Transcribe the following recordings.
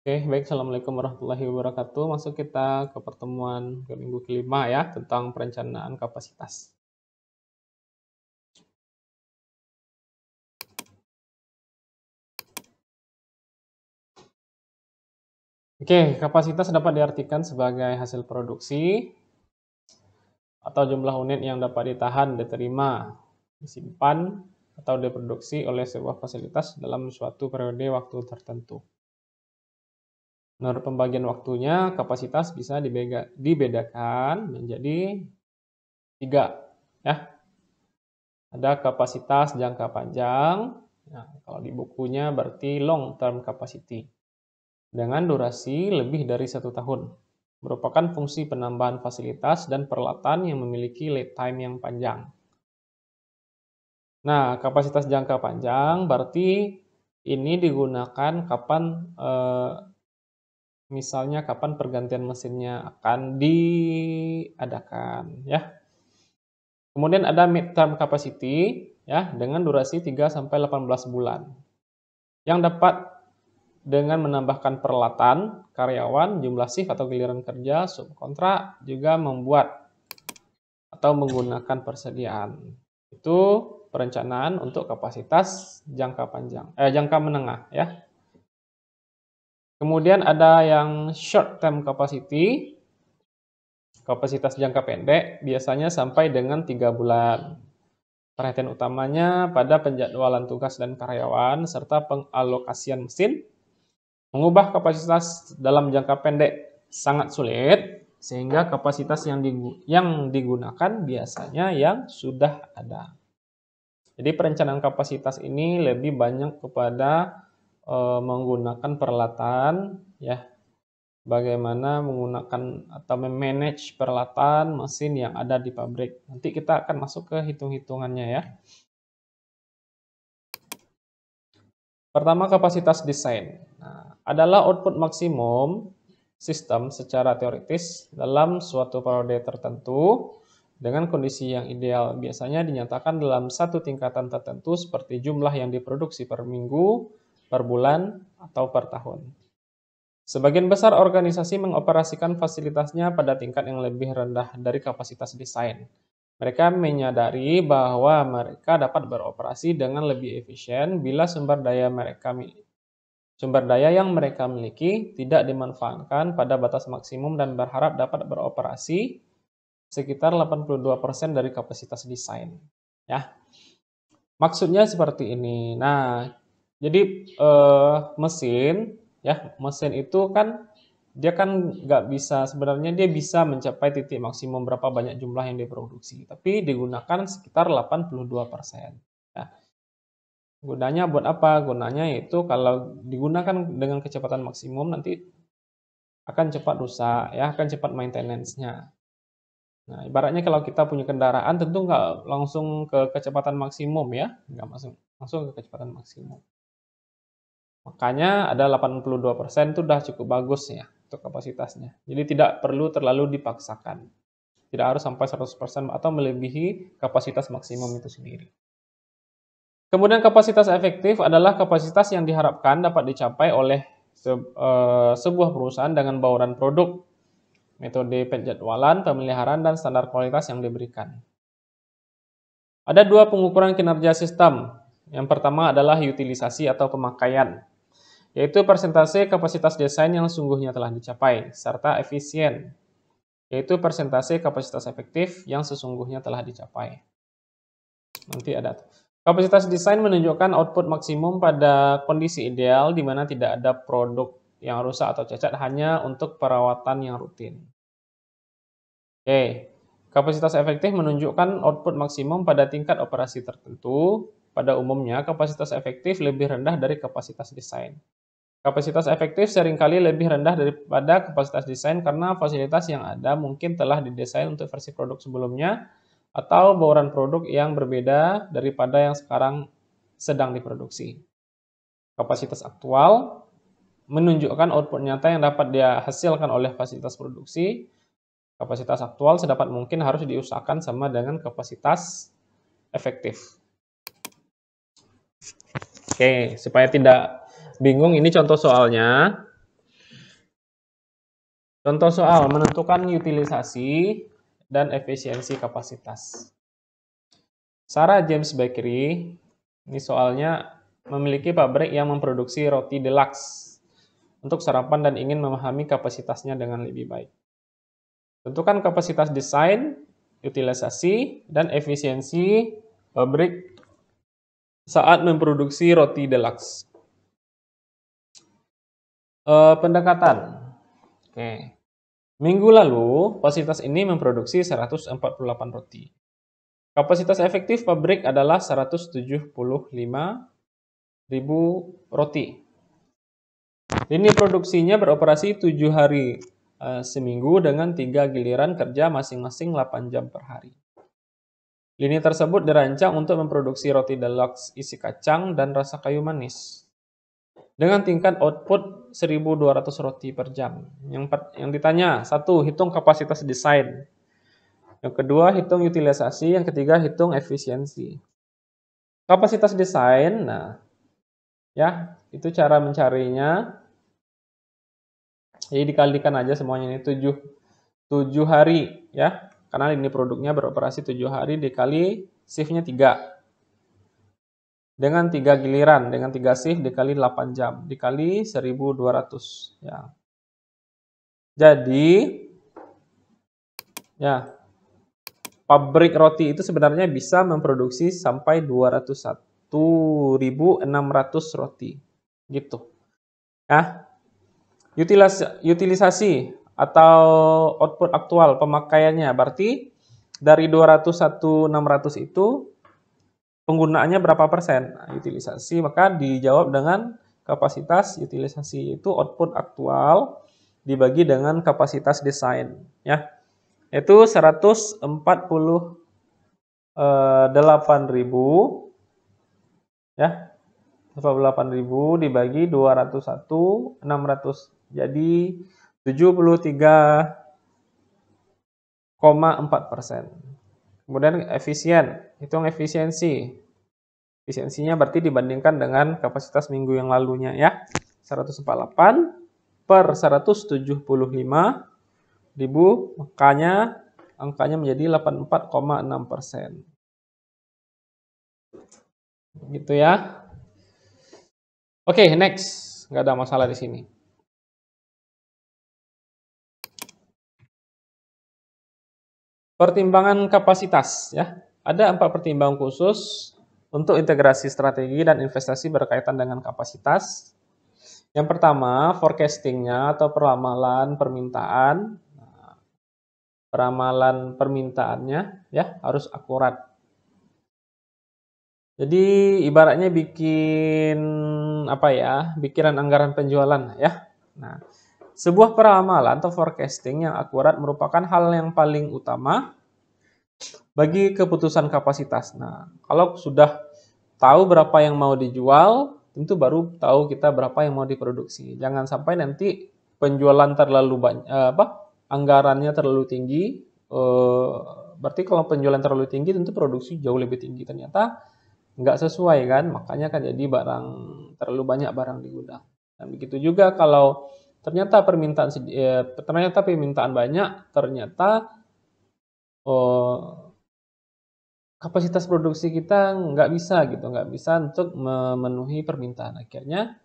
Oke, baik. Assalamualaikum warahmatullahi wabarakatuh. Masuk kita ke pertemuan ke minggu kelima ya, tentang perencanaan kapasitas. Oke, kapasitas dapat diartikan sebagai hasil produksi atau jumlah unit yang dapat ditahan, diterima, disimpan, atau diproduksi oleh sebuah fasilitas dalam suatu periode waktu tertentu. Menurut pembagian waktunya, kapasitas bisa dibedakan menjadi 3, ya. Ada kapasitas jangka panjang. Nah, kalau di bukunya berarti long term capacity dengan durasi lebih dari 1 tahun. Merupakan fungsi penambahan fasilitas dan peralatan yang memiliki lead time yang panjang. Nah, kapasitas jangka panjang berarti ini digunakan kapan misalnya kapan pergantian mesinnya akan diadakan, ya. Kemudian ada mid-term capacity, ya, dengan durasi 3 sampai 18 bulan. Yang dapat dengan menambahkan peralatan, karyawan, jumlah shift atau giliran kerja, subkontrak, juga membuat atau menggunakan persediaan. Itu perencanaan untuk kapasitas jangka menengah, ya. Kemudian ada yang short term capacity, kapasitas jangka pendek, biasanya sampai dengan 3 bulan. Perhatian utamanya pada penjadwalan tugas dan karyawan, serta pengalokasian mesin. Mengubah kapasitas dalam jangka pendek sangat sulit, sehingga kapasitas yang digunakan biasanya yang sudah ada. Jadi perencanaan kapasitas ini lebih banyak kepada menggunakan peralatan, ya, bagaimana menggunakan atau memanage peralatan mesin yang ada di pabrik. Nanti kita akan masuk ke hitung-hitungannya, ya. Pertama, kapasitas desain. Nah, adalah output maksimum sistem secara teoritis dalam suatu periode tertentu dengan kondisi yang ideal. Biasanya dinyatakan dalam satu tingkatan tertentu seperti jumlah yang diproduksi per minggu, per bulan, atau per tahun. Sebagian besar organisasi mengoperasikan fasilitasnya pada tingkat yang lebih rendah dari kapasitas desain. Mereka menyadari bahwa mereka dapat beroperasi dengan lebih efisien bila sumber daya yang mereka miliki tidak dimanfaatkan pada batas maksimum dan berharap dapat beroperasi sekitar 82% dari kapasitas desain. Ya, maksudnya seperti ini. Nah, jadi mesin itu kan dia kan nggak bisa, sebenarnya dia bisa mencapai titik maksimum berapa banyak jumlah yang diproduksi, tapi digunakan sekitar 82%. Ya. Gunanya buat apa? Gunanya itu kalau digunakan dengan kecepatan maksimum nanti akan cepat rusak, ya, akan cepat maintenance-nya. Nah, ibaratnya kalau kita punya kendaraan tentu nggak langsung ke kecepatan maksimum, ya, nggak langsung ke kecepatan maksimum. Makanya ada 82% itu udah cukup bagus ya untuk kapasitasnya. Jadi tidak perlu terlalu dipaksakan. Tidak harus sampai 100% atau melebihi kapasitas maksimum itu sendiri. Kemudian kapasitas efektif adalah kapasitas yang diharapkan dapat dicapai oleh sebuah perusahaan dengan bauran produk, metode penjadwalan, pemeliharaan, dan standar kualitas yang diberikan. Ada 2 pengukuran kinerja sistem. Yang pertama adalah utilisasi atau pemakaian, yaitu persentase kapasitas desain yang sungguhnya telah dicapai, serta efisien, yaitu persentase kapasitas efektif yang sesungguhnya telah dicapai. Nanti ada. Kapasitas desain menunjukkan output maksimum pada kondisi ideal di mana tidak ada produk yang rusak atau cacat, hanya untuk perawatan yang rutin. Oke. Kapasitas efektif menunjukkan output maksimum pada tingkat operasi tertentu. Pada umumnya, kapasitas efektif lebih rendah dari kapasitas desain. Kapasitas efektif seringkali lebih rendah daripada kapasitas desain karena fasilitas yang ada mungkin telah didesain untuk versi produk sebelumnya atau bauran produk yang berbeda daripada yang sekarang sedang diproduksi. Kapasitas aktual menunjukkan output nyata yang dapat dihasilkan oleh fasilitas produksi. Kapasitas aktual sedapat mungkin harus diusahakan sama dengan kapasitas efektif. Oke, supaya tidak bingung, ini contoh soalnya. Contoh soal menentukan utilisasi dan efisiensi kapasitas. Sarah James Bakery, ini soalnya memiliki pabrik yang memproduksi roti deluxe untuk sarapan dan ingin memahami kapasitasnya dengan lebih baik. Tentukan kapasitas desain, utilisasi, dan efisiensi pabrik saat memproduksi roti deluxe. Pendekatan. Oke. Minggu lalu, fasilitas ini memproduksi 148 roti. Kapasitas efektif pabrik adalah 175.000 roti. Lini produksinya beroperasi 7 hari seminggu dengan 3 giliran kerja masing-masing 8 jam per hari. Lini tersebut dirancang untuk memproduksi roti deluxe isi kacang dan rasa kayu manis dengan tingkat output 1.200 roti per jam. Yang ditanya, 1. Hitung kapasitas desain. Yang kedua, hitung utilisasi. Yang ketiga, hitung efisiensi. Kapasitas desain, nah, ya, itu cara mencarinya. Jadi dikalikan aja semuanya ini 7 hari, ya. Karena ini produknya beroperasi 7 hari dikali shift-nya 3. Dengan 3 giliran, dengan 3 shift dikali 8 jam, dikali 1.200. Ya. Jadi, ya, pabrik roti itu sebenarnya bisa memproduksi sampai 201.600 roti. Gitu. Ya. Utilisasi atau output aktual pemakaiannya, berarti dari 201.600 itu penggunaannya berapa persen? Nah, utilisasi, maka dijawab dengan kapasitas utilisasi itu output aktual dibagi dengan kapasitas desain, ya. Itu 148.000, ya. 148.000 dibagi 201.600. Jadi 73,4%. Kemudian efisien, hitung efisiensi. Efisiensinya berarti dibandingkan dengan kapasitas minggu yang lalunya, ya. 148 per 175.000, makanya angkanya menjadi 84,6%. Gitu ya. Oke, next. Nggak ada masalah di sini. Pertimbangan kapasitas, ya. Ada 4 pertimbangan khusus untuk integrasi strategi dan investasi berkaitan dengan kapasitas. Yang pertama, forecasting-nya atau peramalan permintaan. Peramalan permintaannya, ya, harus akurat. Jadi ibaratnya bikin apa ya? Bikinan anggaran penjualan, ya. Nah, sebuah peramalan atau forecasting yang akurat merupakan hal yang paling utama bagi keputusan kapasitas. Nah, kalau sudah tahu berapa yang mau dijual, tentu baru tahu kita berapa yang mau diproduksi. Jangan sampai nanti penjualan terlalu banyak, anggarannya terlalu tinggi. Berarti kalau penjualan terlalu tinggi, tentu produksi jauh lebih tinggi. Ternyata nggak sesuai kan, makanya kan jadi terlalu banyak barang di gudang. Dan begitu juga kalau ternyata permintaan banyak, ternyata kapasitas produksi kita nggak bisa untuk memenuhi permintaan. Akhirnya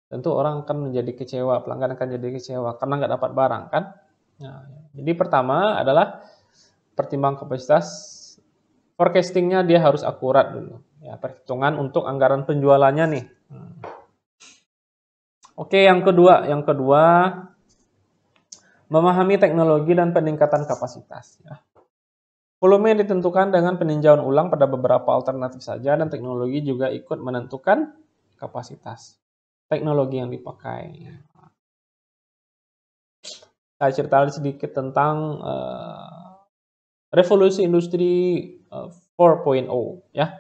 tentu orang akan menjadi kecewa, pelanggan akan jadi kecewa karena nggak dapat barang kan. Nah, jadi pertama adalah pertimbangan kapasitas, forecastingnya dia harus akurat dulu. Ya, perhitungan untuk anggaran penjualannya nih. Oke, yang kedua memahami teknologi dan peningkatan kapasitas. Ya. Volume ditentukan dengan peninjauan ulang pada beberapa alternatif saja dan teknologi juga ikut menentukan kapasitas teknologi yang dipakai. Saya cerita sedikit tentang revolusi industri 4.0, ya.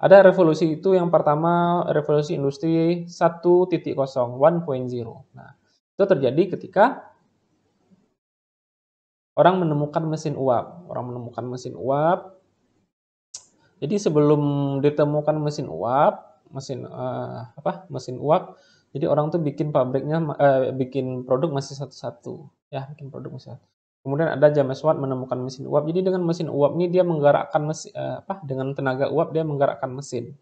Ada revolusi itu yang pertama revolusi industri 1.0, 1.0. Nah, itu terjadi ketika orang menemukan mesin uap. Jadi sebelum ditemukan mesin uap, Jadi orang tuh bikin pabriknya, bikin produk masih satu-satu, ya, bikin produk masih satu. Kemudian ada James Watt menemukan mesin uap. Jadi dengan mesin uap ini dia menggerakkan mesin, dengan tenaga uap dia menggerakkan mesin.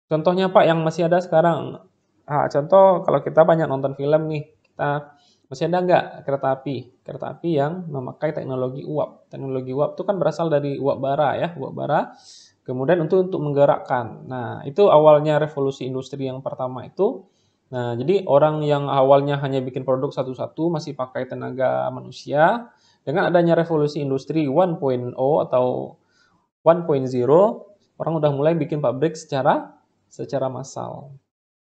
Contohnya Pak yang masih ada sekarang. Contoh kalau kita banyak nonton film nih, kita masih ada nggak kereta api? Kereta api yang memakai teknologi uap. Teknologi uap itu kan berasal dari uap bara ya, uap bara. Kemudian untuk menggerakkan. Nah, itu awalnya revolusi industri yang pertama itu. Nah, jadi orang yang awalnya hanya bikin produk satu-satu masih pakai tenaga manusia, dengan adanya revolusi industri 1.0 atau 1.0, orang udah mulai bikin pabrik secara massal.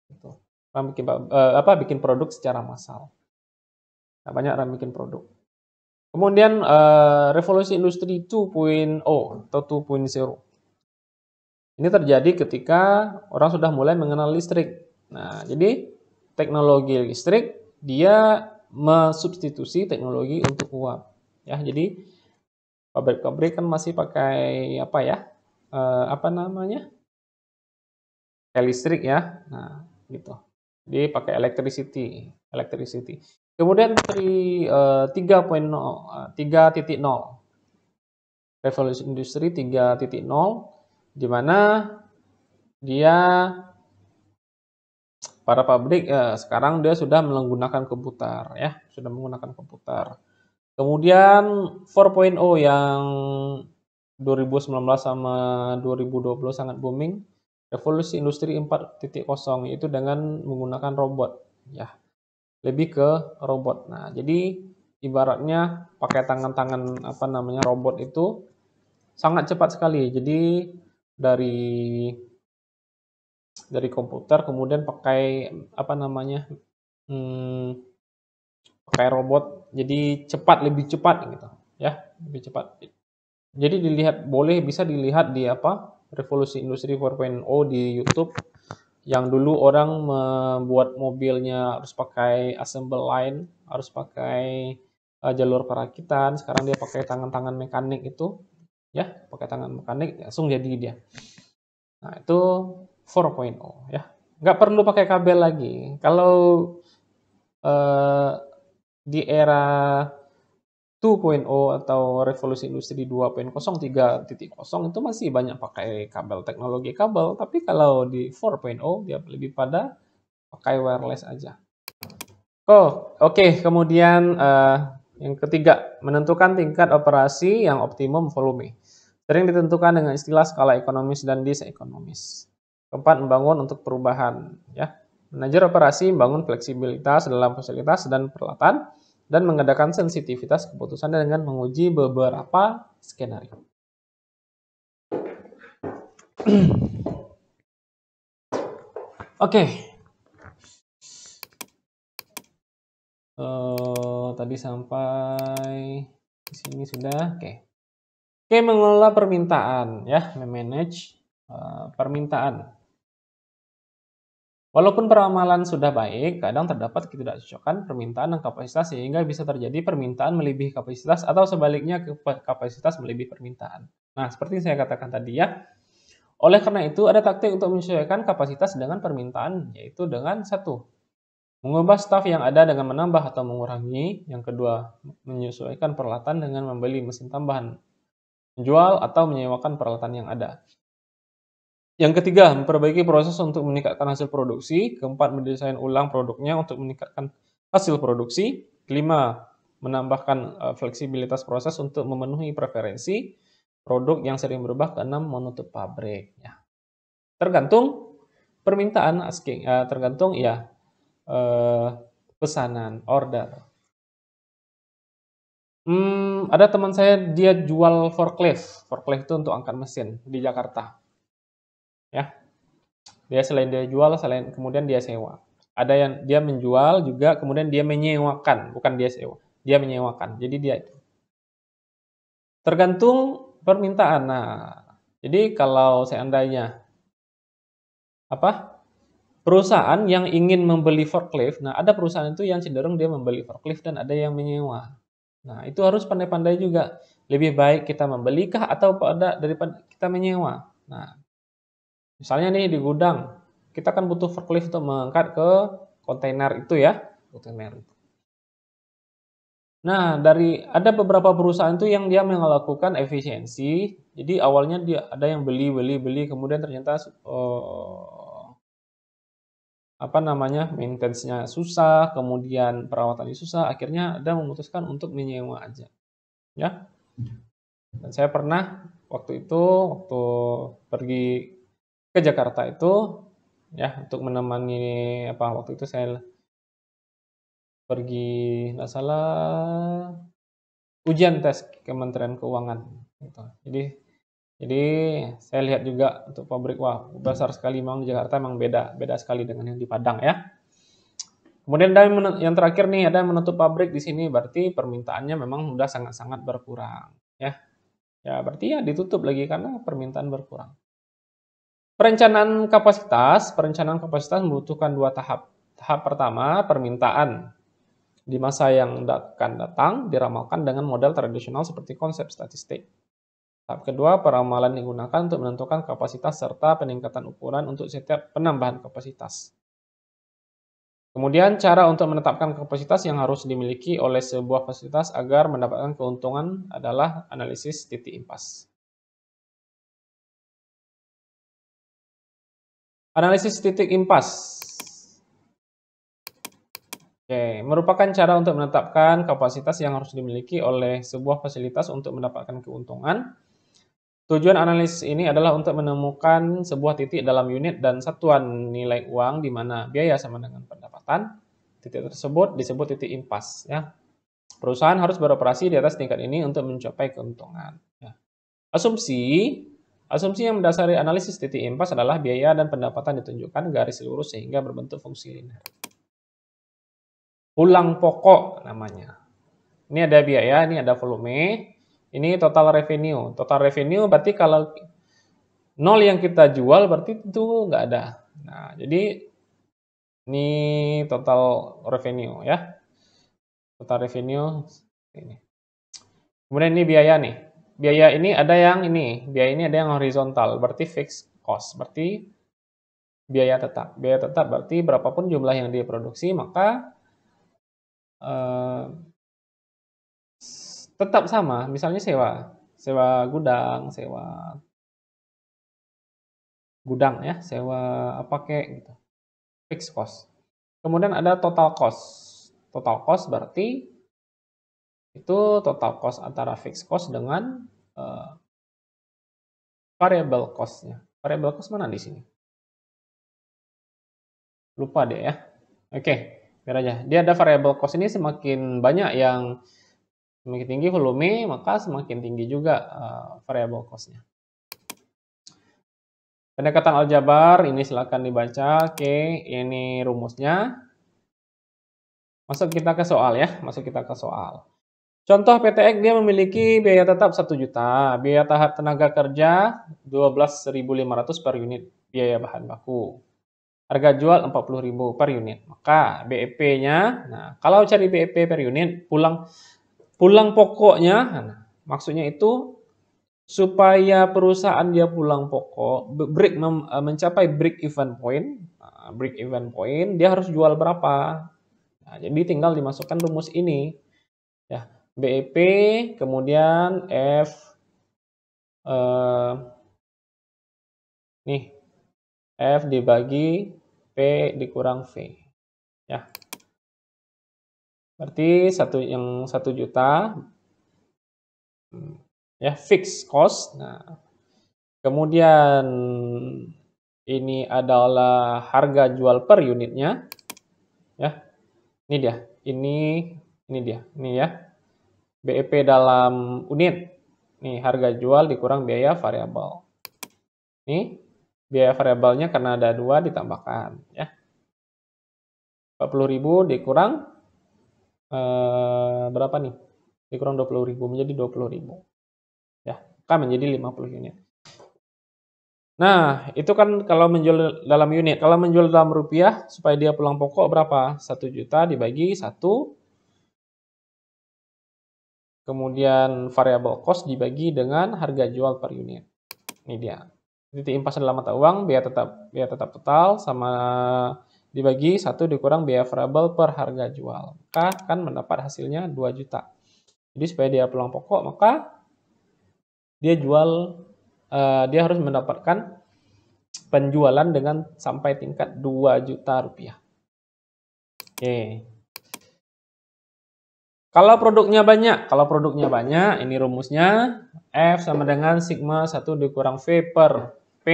Gitu. Orang bikin produk secara massal. Nah, banyak orang bikin produk. Kemudian revolusi industri 2.0 atau 2.0. Ini terjadi ketika orang sudah mulai mengenal listrik. Nah, jadi teknologi listrik dia mensubstitusi teknologi untuk uap. Ya, jadi pabrik-pabrik kan masih pakai apa ya? Apa namanya? Pakai listrik ya. Nah, gitu. Jadi pakai electricity. Kemudian dari 3.0, revolusi industri 3.0, di mana dia para pabrik sekarang dia sudah menggunakan komputer ya, sudah menggunakan komputer. Kemudian 4.0 yang 2019 sama 2020 sangat booming, revolusi industri 4.0 yaitu dengan menggunakan robot ya. Lebih ke robot. Nah, jadi ibaratnya pakai tangan-tangan robot itu sangat cepat sekali. Jadi dari komputer kemudian pakai pakai robot, jadi lebih cepat gitu ya, lebih cepat. Jadi bisa dilihat di revolusi industri 4.0 di YouTube, yang dulu orang membuat mobilnya harus pakai assemble line, harus pakai jalur perakitan, sekarang dia pakai tangan-tangan mekanik itu ya, pakai tangan mekanik langsung jadi dia. Nah, itu 4.0 ya. Nggak perlu pakai kabel lagi. Kalau di era 2.0 atau revolusi industri 2.0, 3.0 itu masih banyak pakai kabel, teknologi kabel, tapi kalau di 4.0 dia lebih pada pakai wireless aja. Oke. Kemudian yang ketiga, menentukan tingkat operasi yang optimum volume. Sering ditentukan dengan istilah skala ekonomis dan disekonomis. Keempat, membangun untuk perubahan. Ya. Manajer operasi membangun fleksibilitas dalam fasilitas dan peralatan, dan mengadakan sensitivitas keputusan dengan menguji beberapa skenario. Oke. Tadi sampai di sini sudah. Oke, mengelola permintaan ya, memanage permintaan. Walaupun peramalan sudah baik, kadang terdapat ketidakcocokan permintaan dan kapasitas sehingga bisa terjadi permintaan melebihi kapasitas atau sebaliknya kapasitas melebihi permintaan. Nah, seperti yang saya katakan tadi ya. Oleh karena itu, ada taktik untuk menyesuaikan kapasitas dengan permintaan, yaitu dengan satu, mengubah staf yang ada dengan menambah atau mengurangi. Yang kedua, menyesuaikan peralatan dengan membeli mesin tambahan, menjual atau menyewakan peralatan yang ada. Yang ketiga, memperbaiki proses untuk meningkatkan hasil produksi. Keempat, mendesain ulang produknya untuk meningkatkan hasil produksi. Kelima, menambahkan fleksibilitas proses untuk memenuhi preferensi produk yang sering berubah. Keenam, menutup pabrik. Ya. Tergantung permintaan, tergantung ya pesanan, order. Ada teman saya, dia jual forklift. Forklift itu untuk angkat mesin di Jakarta. Ya. Dia selain dia jual, kemudian dia sewa. Ada yang dia menjual juga, kemudian dia menyewakan, bukan dia sewa. Dia menyewakan. Jadi dia itu. Tergantung permintaan. Nah, jadi kalau seandainya perusahaan yang ingin membeli forklift, nah ada perusahaan itu yang cenderung dia membeli forklift dan ada yang menyewa. Nah, itu harus pandai-pandai juga. Lebih baik kita membelikah atau daripada kita menyewa. Nah, misalnya nih di gudang, kita kan butuh forklift untuk mengangkat ke kontainer itu ya, kontainer. Nah, ada beberapa perusahaan itu yang dia melakukan efisiensi. Jadi awalnya dia ada yang beli, kemudian ternyata apa namanya, maintenance-nya susah, kemudian perawatannya susah, akhirnya ada memutuskan untuk menyewa aja, ya. Dan saya pernah waktu pergi ke Jakarta itu, ya, untuk menemani waktu itu saya pergi nggak salah ujian tes Kementerian Keuangan gitu. Jadi saya lihat juga untuk pabrik, wah besar sekali memang di Jakarta, memang beda sekali dengan yang di Padang ya. Kemudian yang terakhir nih, ada yang menutup pabrik di sini, berarti permintaannya memang sudah sangat-sangat berkurang ya. Ya berarti ya ditutup lagi karena permintaan berkurang. Perencanaan kapasitas membutuhkan 2 tahap. Tahap pertama, permintaan di masa yang akan datang diramalkan dengan model tradisional seperti konsep statistik. Tahap kedua, peramalan digunakan untuk menentukan kapasitas serta peningkatan ukuran untuk setiap penambahan kapasitas. Kemudian cara untuk menetapkan kapasitas yang harus dimiliki oleh sebuah fasilitas agar mendapatkan keuntungan adalah analisis titik impas. Analisis titik impas. Oke, merupakan cara untuk menetapkan kapasitas yang harus dimiliki oleh sebuah fasilitas untuk mendapatkan keuntungan. Tujuan analisis ini adalah untuk menemukan sebuah titik dalam unit dan satuan nilai uang di mana biaya sama dengan pendapatan. Titik tersebut disebut titik impas. Ya. Perusahaan harus beroperasi di atas tingkat ini untuk mencapai keuntungan. Ya. Asumsi yang mendasari analisis titik impas adalah biaya dan pendapatan ditunjukkan garis lurus sehingga berbentuk fungsi linear. Pulang pokok namanya. Ini ada biaya, ini ada volume. Ini total revenue. Total revenue berarti kalau 0 yang kita jual berarti itu nggak ada. Nah, jadi ini total revenue ya. Total revenue ini. Kemudian ini biaya nih. Biaya ini ada yang ini. Biaya ini ada yang horizontal, berarti fixed cost. Berarti biaya tetap. Biaya tetap berarti berapapun jumlah yang diproduksi maka tetap sama, misalnya sewa gudang ya, sewa apa kek gitu. Fixed cost. Kemudian ada total cost. Total cost berarti itu total cost antara fixed cost dengan variable cost-nya. Variable cost mana di sini? Lupa deh ya. Oke, biar aja. Dia ada variable cost ini semakin banyak yang semakin tinggi volume, maka semakin tinggi juga variable cost-nya. Pendekatan aljabar, ini silakan dibaca. Oke, ini rumusnya. Masuk kita ke soal ya, Contoh PTX dia memiliki biaya tetap 1 juta, biaya tahap tenaga kerja 12.500 per unit biaya bahan baku. Harga jual 40.000 per unit. Maka BEP-nya, nah kalau cari BEP per unit, pulang pokoknya, nah, maksudnya itu supaya perusahaan dia pulang pokok, mencapai break even point, dia harus jual berapa. Nah, jadi tinggal dimasukkan rumus ini. Ya, BEP kemudian F dibagi P dikurang V. Ya. Berarti 1 juta ya fixed cost. Nah, kemudian ini adalah harga jual per unitnya. Ya. Ini dia. Ini dia. Ini ya. BEP dalam unit. Nih, harga jual dikurang biaya variabel. Nih, biaya variabelnya karena ada 2 ditambahkan ya. 40.000 dikurang berapa nih? Dikurang 20.000 menjadi 20.000. Ya, maka menjadi 50 unit. Nah, itu kan kalau menjual dalam unit. Kalau menjual dalam rupiah, supaya dia pulang pokok berapa? 1 juta dibagi 1. Kemudian variable cost dibagi dengan harga jual per unit. Ini dia. titik impas dalam mata uang, biaya tetap total sama dibagi 1 dikurang biaya variabel per harga jual. Maka akan mendapat hasilnya 2 juta. Jadi supaya dia peluang pokok, maka dia harus mendapatkan penjualan dengan sampai tingkat 2 juta rupiah. Oke. Kalau produknya banyak, ini rumusnya F sama dengan sigma 1 dikurang V per P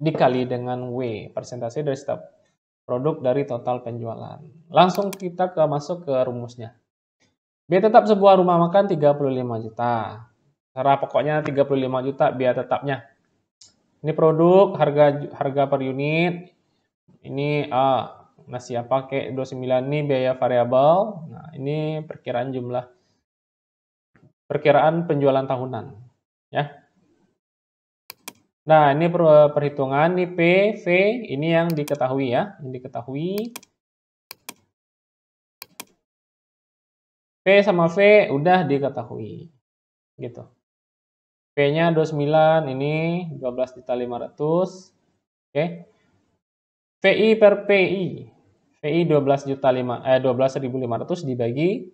dikali dengan W, persentase dari setiap produk dari total penjualan. Langsung kita masuk ke rumusnya. Biaya tetap sebuah rumah makan 35 juta. Cara pokoknya 35 juta biaya tetapnya. Ini produk harga per unit. Ini nasi apa kayak 29 ini biaya variabel. Nah, ini perkiraan penjualan tahunan, ya. Nah, ini perhitungan nih P, V, ini yang diketahui ya, P sama V udah diketahui. Gitu. P-nya 29, ini 12.500.000. Oke. VI per PI. VI 12.500 dibagi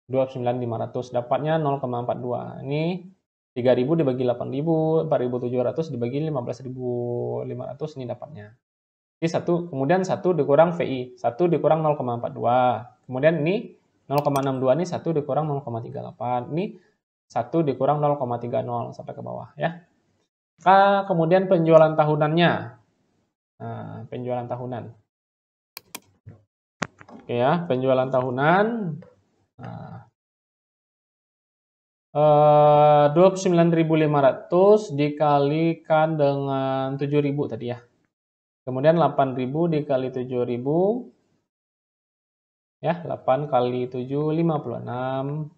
29.500 dapatnya 0,42. Ini 3.000 dibagi 8.000, 4.700 dibagi 15.500 ini dapatnya. Jadi kemudian 1 dikurang VI, 1 dikurang 0,42. Kemudian ini 0,62 ini 1 dikurang 0,38. Ini 1 dikurang 0,30 sampai ke bawah ya. Kemudian penjualan tahunannya. Nah, penjualan tahunan. Oke ya, penjualan tahunan. Nah, 29.500 dikalikan dengan 7.000 tadi ya. Kemudian 8.000 dikali 7.000 ya, 8 kali 7 56.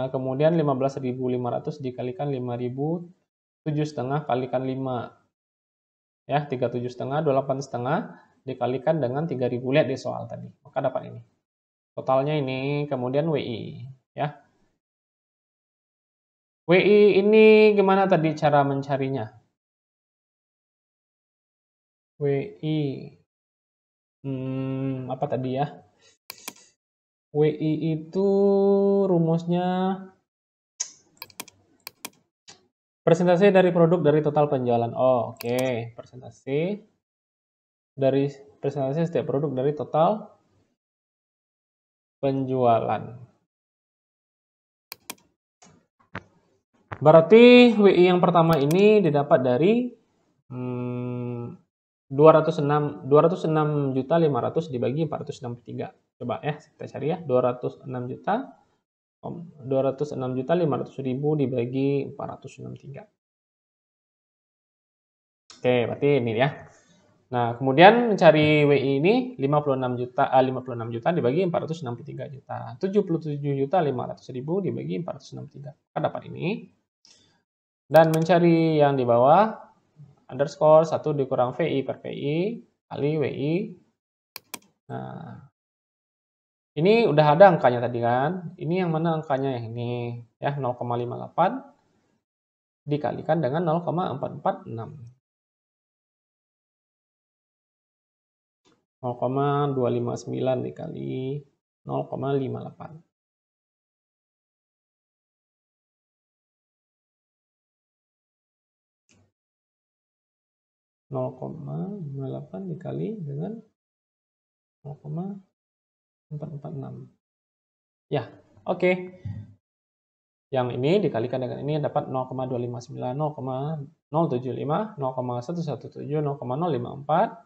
Kemudian 15.500 dikalikan 5.000, 7,5 kalikan 5 ya, 37,5, 28,5 dikalikan dengan 3.000. Lihat di soal tadi, maka dapat ini. Totalnya ini, kemudian WI ya. WI ini gimana tadi cara mencarinya? WI apa tadi ya? WI itu rumusnya persentase dari produk dari total penjualan. Oh, oke. Persentase setiap produk dari total penjualan. Berarti WI yang pertama ini didapat dari 206.500 dibagi 463. Coba ya, kita cari ya. 206.500.000 dibagi 463. Oke, berarti ini ya. Nah, kemudian mencari WI ini 56 juta dibagi 463 juta. 77.500.000 dibagi 463. Maka dapat ini. Dan mencari yang di bawah underscore 1 dikurang VI per PI kali WI. Nah, ini udah ada angkanya tadi kan. Ini yang mana angkanya yang ini ya, 0,58 dikalikan dengan 0,446. 0,259 dikali 0,58. 0,58 dikali dengan 0,446. Ya, oke. Yang ini dikalikan dengan ini dapat 0,259, 0,075, 0,117, 0,054,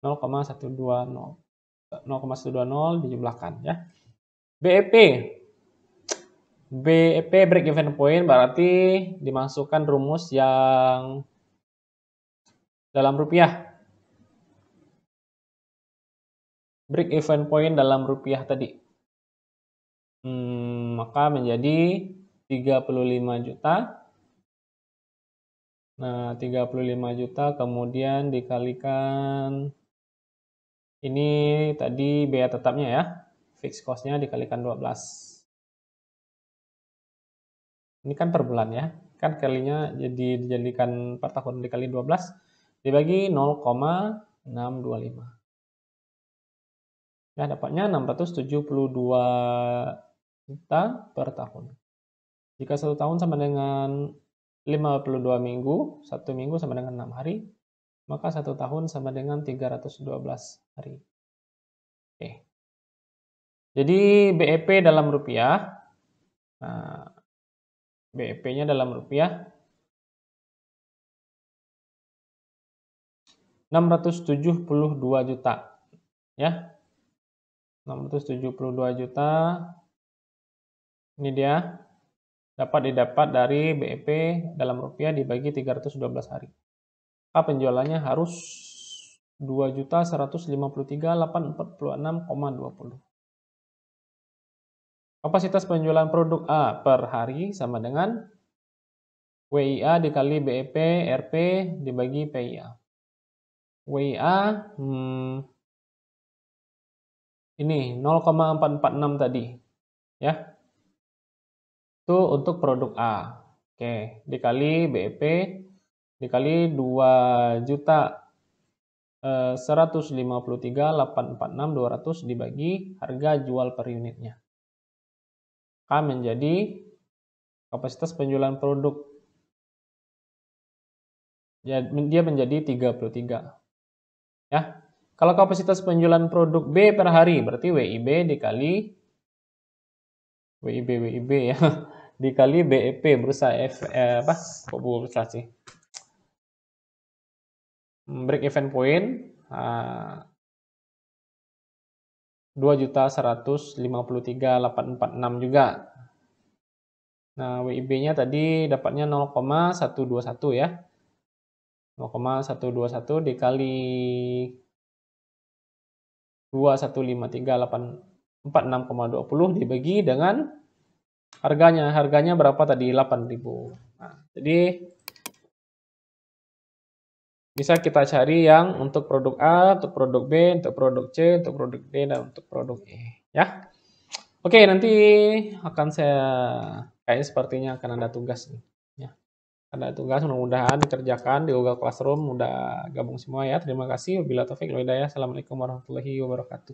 0,120 dijumlahkan ya. BEP break even point berarti dimasukkan rumus yang dalam rupiah. Break even point dalam rupiah tadi. Maka menjadi 35 juta. Nah, 35 juta kemudian dikalikan ini tadi biaya tetapnya ya. Fixed cost-nya dikalikan 12. Ini kan per bulan ya. Kan kalinya jadi dijadikan per tahun dikali 12 dibagi 0,625. Ya, dapatnya 672 juta per tahun. Jika 1 tahun sama dengan 52 minggu, 1 minggu sama dengan 6 hari, maka 1 tahun sama dengan 312 hari. Oke. Jadi BEP dalam rupiah, nah, BEP-nya dalam rupiah 672 juta. Ya, 672 juta. Ini dia dapat didapat dari BEP dalam rupiah dibagi 312 hari. Penjualannya harus 2.153.846,20. Kapasitas penjualan produk A per hari sama dengan WIA dikali BEP RP dibagi PIA. WIA ini 0,446 tadi, ya. Itu untuk produk A. Oke, dikali BEP dikali 2.153.846.200 dibagi harga jual per unitnya. K menjadi kapasitas penjualan produk. Ya, dia menjadi 33. Ya. Kalau kapasitas penjualan produk B per hari berarti WIB dikali WIB ya. Dikali BEP bursa kok bursa sih? Break even point 2.153.846 juga. Nah, WIB-nya tadi dapatnya 0,121 ya. 0,121 dikali 2.153.846,20 dibagi dengan harganya. Harganya berapa tadi? 8.000. Nah, jadi bisa kita cari yang untuk produk A, untuk produk B, untuk produk C, untuk produk D, dan untuk produk E. Ya. Oke, nanti akan kayaknya sepertinya akan ada tugas nih. Ya. Ada tugas, mudah-mudahan dikerjakan di Google Classroom. Udah gabung semua ya. Terima kasih. Wabillahi taufiq wal hidayah. Assalamualaikum warahmatullahi wabarakatuh.